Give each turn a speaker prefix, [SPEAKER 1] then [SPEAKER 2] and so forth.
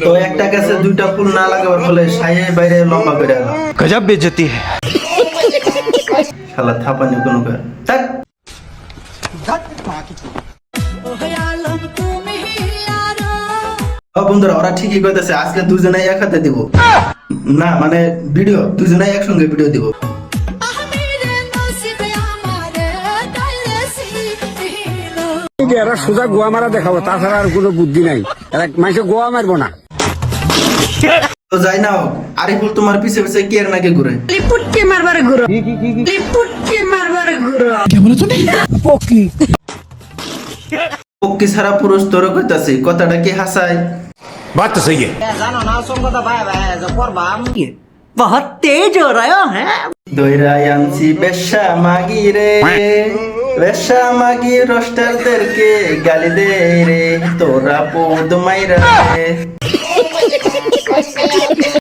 [SPEAKER 1] তো একটা গাছে দুইটা ফুল না লাগাবার ফলে সাইয়ে বাইরে লম্বা করে এলাম।
[SPEAKER 2] गजब बेइज्जती है।
[SPEAKER 1] শালা থাপানি কোনো কার থাক। বন্ধুরা ওরা ঠিকই কইতেছে, আজকে দুজনে এক হাতে দিব না, মানে ভিডিও দুজনে একসঙ্গে ভিডিও দিব।
[SPEAKER 3] এরা সোজা গোয়া মারা দেখাবো, তাছাড়া আর কোনো বুদ্ধি নাই। এরা মাইসে গোয়া মারবো না।
[SPEAKER 1] তো যাই না হোক, আরিফুল তোমার পিছে পিছে কি আর নাকি ঘুরে
[SPEAKER 4] লিপুটকে মারবার ঘুরো, লিপুটকে মারবার ঘুরো।
[SPEAKER 1] পক্ষী ছাড়া পুরুষ তোর কইতাছে, কথাটা কি হাসায়?
[SPEAKER 2] बात तो सही है।
[SPEAKER 4] बहुत तेज हो रहा है।
[SPEAKER 1] দইরাই আনছি বেশ্যা মাগি রে, বেশ্যা মাগি রোস্টারদেরকে গালি দে রে, তোরা পোদ মাইরা রে।